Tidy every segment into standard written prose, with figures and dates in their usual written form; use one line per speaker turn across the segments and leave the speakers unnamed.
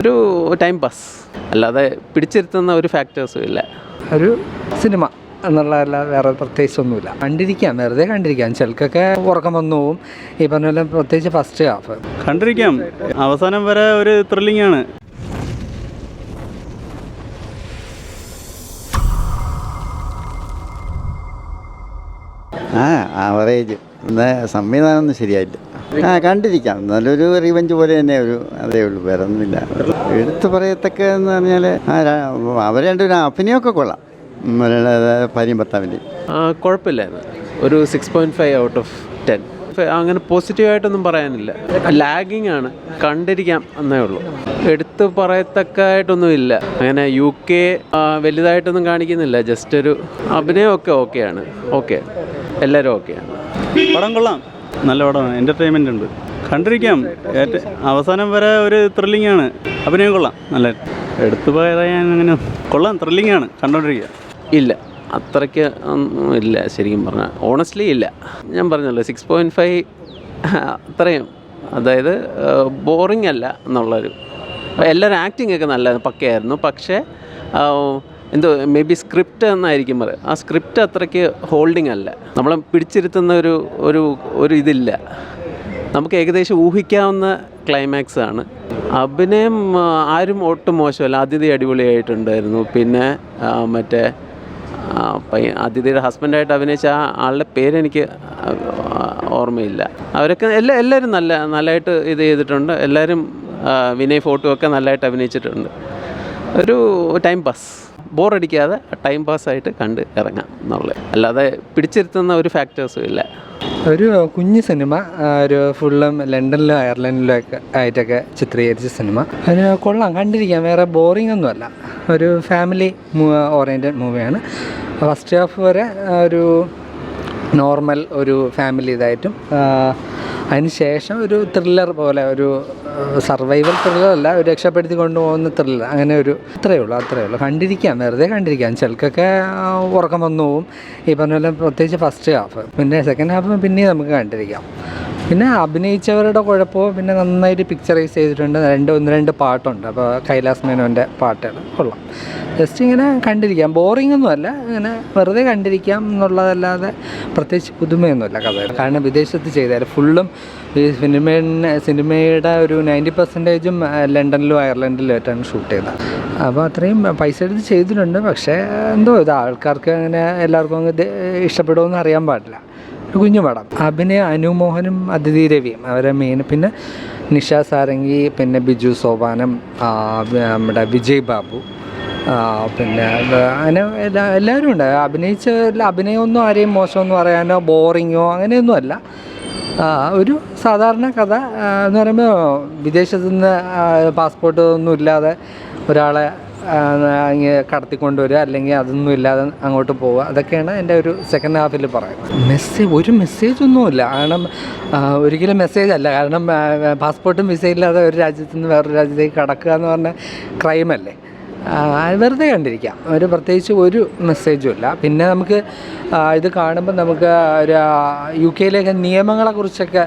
ഒരു time pass, അല്ലാതെ പിടിച്ചിരുത്തുന്ന ഒരു ഫാക്ടേഴ്സും ഇല്ല.
ഒരു സിനിമ എന്നുള്ളതല്ലാതെ വേറെ പ്രത്യേകിച്ചൊന്നുമില്ല. കണ്ടിരിക്കാം, വെറുതെ കണ്ടിരിക്കാം. ചിലക്കൊക്കെ ഉറക്കം വന്നു പോവും. ഈ പറഞ്ഞ പോലെ പ്രത്യേകിച്ച് ഫസ്റ്റ് ഹാഫ്
കണ്ടിരിക്കാം. അവസാനം വരെ ഒരു ത്രില്ലിംഗ് ആണ്.
ആവറേജ്. സംവിധാനമൊന്നും ശരിയായില്ല. കണ്ടിരിക്കാം. നല്ലൊരു റിവെഞ്ച് പോലെ തന്നെ അതേ ഉള്ളൂ, വേറെ ഒന്നുമില്ല. എടുത്തു പറയത്തക്ക എന്ന് പറഞ്ഞാൽ അവർ രണ്ടൊരു അഭിനയമൊക്കെ കൊള്ളാം. ഭാര്യയും ഭർത്താവിൻ്റെയും
കുഴപ്പമില്ലായിരുന്നു. ഒരു 6.5 ഔട്ട് ഓഫ് 10. അങ്ങനെ പോസിറ്റീവായിട്ടൊന്നും പറയാനില്ല. ലാഗിങ് ആണ്, കണ്ടിരിക്കാം എന്നേ ഉള്ളൂ. എടുത്ത് പറയത്തക്കായിട്ടൊന്നും ഇല്ല. അങ്ങനെ UK വലുതായിട്ടൊന്നും കാണിക്കുന്നില്ല. ജസ്റ്റ് ഒരു അഭിനയമൊക്കെ ഓക്കെയാണ്. എല്ലാവരും ഓക്കെയാണ്.
പടം കൊള്ളാം, നല്ല പടമാണ്. എൻ്റർടൈൻമെൻ്റ് ഉണ്ട്, കണ്ടിരിക്കാം. അവസാനം വരെ ഒരു ത്രില്ലിംഗ് ആണ്. അഭിനയം കൊള്ളാം, നല്ല. എടുത്തു പറയാൻ അങ്ങനെ കൊള്ളാം, ത്രില്ലിംഗ് ആണ്, കണ്ടോണ്ടിരിക്കുക.
ഇല്ല, അത്രയ്ക്ക് ഒന്നും ഇല്ല ശരിക്കും പറഞ്ഞാൽ. ഓണസ്റ്റ്ലി ഇല്ല. ഞാൻ പറഞ്ഞല്ലോ 6.5 അത്രയും. അതായത് ബോറിംഗ് അല്ല എന്നുള്ളൊരു. എല്ലാവരും ആക്ടിങ് ഒക്കെ നല്ല പക്കയായിരുന്നു. പക്ഷേ എന്തോ മേ ബി സ്ക്രിപ്റ്റ് എന്നായിരിക്കും പറയുക. ആ സ്ക്രിപ്റ്റ് അത്രയ്ക്ക് ഹോൾഡിംഗ് അല്ല. നമ്മളെ പിടിച്ചിരുത്തുന്ന ഒരു ഇതില്ല. നമുക്ക് ഏകദേശം ഊഹിക്കാവുന്ന ക്ലൈമാക്സ് ആണ്. അഭിനയം ആരും ഒട്ടും മോശമല്ല. അതിഥി അടിപൊളിയായിട്ടുണ്ടായിരുന്നു. പിന്നെ മറ്റേ അതിഥിയുടെ ഹസ്ബൻഡായിട്ട് അഭിനയിച്ച ആ ആളുടെ പേരെനിക്ക് ഓർമ്മയില്ല. അവരൊക്കെ എല്ലാവരും നല്ലതായിട്ട് ഇത് ചെയ്തിട്ടുണ്ട്. എല്ലാവരും വിനയ് ഫോട്ടോ ഒക്കെ നല്ലതായിട്ട് അഭിനയിച്ചിട്ടുണ്ട്. ഒരു ടൈം പാസ്, ബോറടിക്കാതെ ടൈം പാസ്സായിട്ട് കണ്ട് ഇറങ്ങാം എന്നുള്ളത്, അല്ലാതെ പിടിച്ചിരുത്തുന്ന ഒരു ഫാക്ടേഴ്സും ഇല്ല.
ഒരു കുഞ്ഞു സിനിമ, ഒരു ഫുള്ളും ലണ്ടനിലും അയർലൻഡിലും ഒക്കെ ആയിട്ടൊക്കെ ചിത്രീകരിച്ച സിനിമ. ഒരു കൊള്ളാം, കണ്ടിരിക്കാം. വേറെ ബോറിംഗ് ഒന്നുമല്ല. ഒരു ഫാമിലി ഓറിയൻറ്റഡ് മൂവിയാണ്. ഫസ്റ്റ് ഹാഫ് വരെ ഒരു നോർമൽ ഒരു ഫാമിലി ഇതായിട്ടും, അതിന് ശേഷം ഒരു ത്രില്ലർ പോലെ, ഒരു സർവൈവൽ ത്രില്ലറല്ല, ഒരു രക്ഷപ്പെടുത്തി കൊണ്ടുപോകുന്ന ത്രില്ലർ. അങ്ങനെ അത്രയേ ഉള്ളൂ. കണ്ടിരിക്കാം, വെറുതെ കണ്ടിരിക്കാം. ചിലക്കൊക്കെ ഉറക്കം വന്നു പോവും. ഈ പറഞ്ഞ പോലെ പ്രത്യേകിച്ച് ഫസ്റ്റ് ഹാഫ്. പിന്നെ സെക്കൻഡ് ഹാഫ് പിന്നെയും നമുക്ക് കണ്ടിരിക്കാം. പിന്നെ അഭിനയിച്ചവരുടെ കുഴപ്പമോ, പിന്നെ നന്നായിട്ട് പിക്ചറൈസ് ചെയ്തിട്ടുണ്ട്. ഒന്ന് രണ്ട് പാട്ടുണ്ട്. അപ്പോൾ കൈലാസ് മേനോൻ്റെ പാട്ടുകൾ കൊള്ളാം. ജസ്റ്റ് ഇങ്ങനെ കണ്ടിരിക്കാം. ബോറിംഗ് ഒന്നുമല്ല, ഇങ്ങനെ വെറുതെ കണ്ടിരിക്കാം എന്നുള്ളതല്ലാതെ പ്രത്യേകിച്ച് പുതുമയൊന്നുമില്ല കഥ. കാരണം വിദേശത്ത് ചെയ്താൽ ഫുള്ളും ഈ സിനിമയുടെ ഒരു 90% ലണ്ടനിലും അയർലൻഡിലും ആയിട്ടാണ് ഷൂട്ട് ചെയ്തത്. അപ്പോൾ അത്രയും പൈസ എടുത്ത് ചെയ്തിട്ടുണ്ട്. പക്ഷേ എന്തോ ഇത് ആൾക്കാർക്ക് അങ്ങനെ എല്ലാവർക്കും അങ്ങ് ഇഷ്ടപ്പെടുമെന്ന് അറിയാൻ പാടില്ല. ഒരു കുഞ്ഞു പടം. അഭിനയം അനുമോഹനും അതിഥി രവിയും അവരെ മെയിൻ. പിന്നെ നിഷ സാരംഗി, പിന്നെ ബിജു സോപാനം, നമ്മുടെ വിജയ് ബാബു, പിന്നെ അങ്ങനെ എല്ലാവരും ഉണ്ട്. അഭിനയമൊന്നും ആരെയും മോശമൊന്നും പറയാനോ ബോറിങ്ങോ അങ്ങനെയൊന്നുമല്ല. ഒരു സാധാരണ കഥ എന്ന് പറയുമ്പോൾ വിദേശത്തു നിന്ന് പാസ്പോർട്ട് ഒന്നും ഇല്ലാതെ ഒരാളെ കടത്തിക്കൊണ്ടുവരിക, അല്ലെങ്കിൽ അതൊന്നും ഇല്ലാതെ അങ്ങോട്ട് പോവുക. അതൊക്കെയാണ് എൻ്റെ ഒരു സെക്കൻഡ് ഹാഫിൽ പറയുന്നത്. ഒരു മെസ്സേജൊന്നുമില്ല. കാരണം ഒരിക്കലും മെസ്സേജ് അല്ല. കാരണം പാസ്പോർട്ടും വിസയില്ലാതെ ഒരു രാജ്യത്തു നിന്ന് വേറൊരു രാജ്യത്തേക്ക് കടക്കുക എന്ന് പറഞ്ഞാൽ ക്രൈമല്ലേ. വെറുതെ കണ്ടിരിക്കാം. പ്രത്യേകിച്ച് ഒരു മെസ്സേജും ഇല്ല. പിന്നെ നമുക്ക് ഇത് കാണുമ്പോൾ നമുക്ക് ഒരു UK നിയമങ്ങളെക്കുറിച്ചൊക്കെ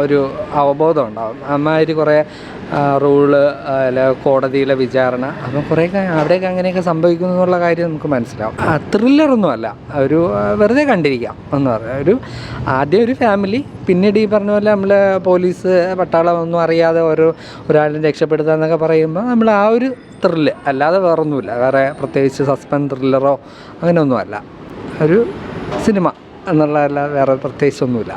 ഒരു അവബോധം ഉണ്ടാകും. അമ്മാതിരി കുറേ റൂള്, അല്ല കോടതിയിലെ വിചാരണ, അപ്പം കുറേയൊക്കെ അവിടെയൊക്കെ അങ്ങനെയൊക്കെ സംഭവിക്കുന്നു എന്നുള്ള കാര്യം നമുക്ക് മനസ്സിലാവും. ത്രില്ലറൊന്നും അല്ല. വെറുതെ കണ്ടിരിക്കാം എന്ന് പറയാം. ആദ്യം ഒരു ഫാമിലി, പിന്നീട് ഈ പറഞ്ഞ പോലെ നമ്മൾ പോലീസ് പട്ടാളം ഒന്നും അറിയാതെ ഒരാളിനെ രക്ഷപ്പെടുത്തുക എന്നൊക്കെ പറയുമ്പോൾ നമ്മൾ ആ ഒരു ത്രില്ല്, അല്ലാതെ വേറൊന്നുമില്ല. വേറെ പ്രത്യേകിച്ച് സസ്പെൻസ് ത്രില്ലറോ അങ്ങനെയൊന്നുമല്ല. ഒരു സിനിമ എന്നുള്ളതല്ലാതെ വേറെ പ്രത്യേകിച്ചൊന്നുമില്ല.